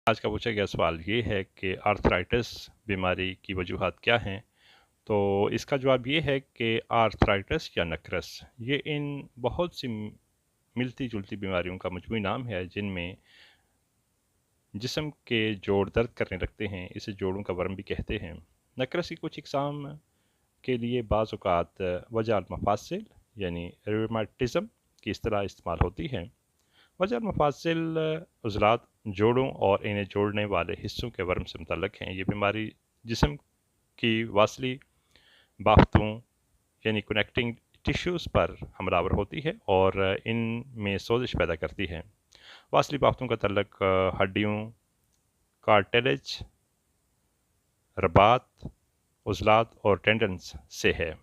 आज का पूछा गया सवाल ये है कि आर्थराइटिस बीमारी की वजूहात क्या हैं। तो इसका जवाब ये है कि आर्थराइटिस या नक्रस ये इन बहुत सी मिलती जुलती बीमारियों का मजमूई नाम है जिनमें जिस्म के जोड़ दर्द करने लगते हैं। इसे जोड़ों का वर्म भी कहते हैं। नक्रस की कुछ इकसाम के लिए बाज़ औक़ात वजह मफासिल यानी रूमेटिज़म की इस्तिलाह इस्तेमाल होती है। वजह मफासिल उज़लात जोड़ों और इन्हें जोड़ने वाले हिस्सों के वर्म से मुतल्लक हैं। ये बीमारी जिस्म की वासली बाफ्तों यानी कनेक्टिंग टिश्यूज़ पर हमलावर होती है और इनमें सोजिश पैदा करती है। वासली बाफ्तों का तल्लक हड्डियों, कार्टिलेज, रबात, उज़लात और टेंडन्स से है।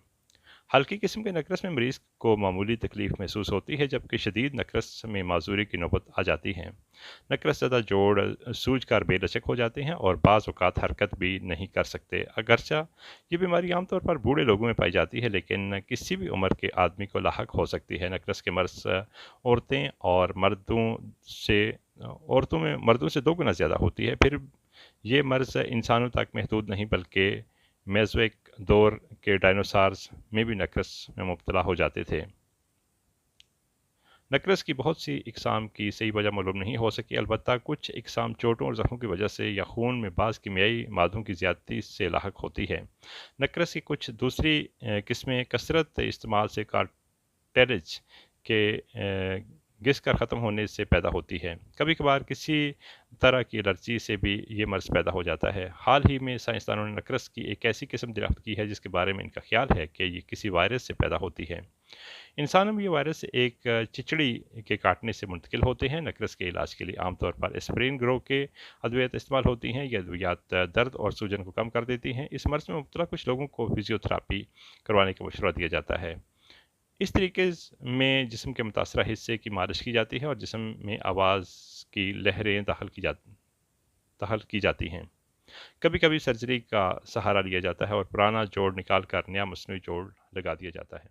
हल्की किस्म के नक्रस में मरीज़ को मामूली तकलीफ़ महसूस होती है, जबकि शदीद नक्रस में माजूरी की नौबत आ जाती है। नक्रस ज़्यादा जोड़ सूज कर बेलचक हो जाते हैं और बाज़ औक़ात हरकत भी नहीं कर सकते। अगरचा ये बीमारी आमतौर पर बूढ़े लोगों में पाई जाती है, लेकिन किसी भी उम्र के आदमी को लाहक हो सकती है। नक्रस के मर्ज़ औरतें और मर्दों से 2 गुना ज़्यादा होती है। फिर ये मर्ज़ इंसानों तक महदूद नहीं, बल्कि मेज़ोइक दौर के डायनासोर्स में भी नक्रस में मुब्तला हो जाते थे। नक्रस की बहुत सी इकसाम की सही वजह मालूम नहीं हो सकी, अलबत्ता कुछ इकसाम चोटों और ज़ख्मों की वजह से या खून में बाज़ कीमियाई मादों की ज़्यादती से लाहक होती है। नक्रस की कुछ दूसरी किस्में कसरत इस्तेमाल से कार्टिलेज के घिस कर ख़त्म होने से पैदा होती है। कभी कभार किसी तरह की एलर्जी से भी ये मर्ज़ पैदा हो जाता है। हाल ही में साइंसदानों ने नक्रस की एक ऐसी किस्म दरियाफ्त की है जिसके बारे में इनका ख्याल है कि ये किसी वायरस से पैदा होती है। इंसानों में ये वायरस एक चिचड़ी के काटने से मुंतकिल होते हैं। नक्रस के इलाज के लिए आमतौर पर एस्प्रिन ग्रो के अद्वियात इस्तेमाल होती हैं। ये अद्वियात दर्द और सूजन को कम कर देती हैं। इस मर्ज़ में मुब्तला कुछ लोगों को फिजियोथेरापी करवाने का मशवरा दिया जाता है। इस तरीके में जिस्म के मुतासरा हिस्से की मालिश की जाती है और जिस्म में आवाज़ की लहरें दाखिल की जाती हैं। कभी कभी सर्जरी का सहारा लिया जाता है और पुराना जोड़ निकाल कर नया मसनूई जोड़ लगा दिया जाता है।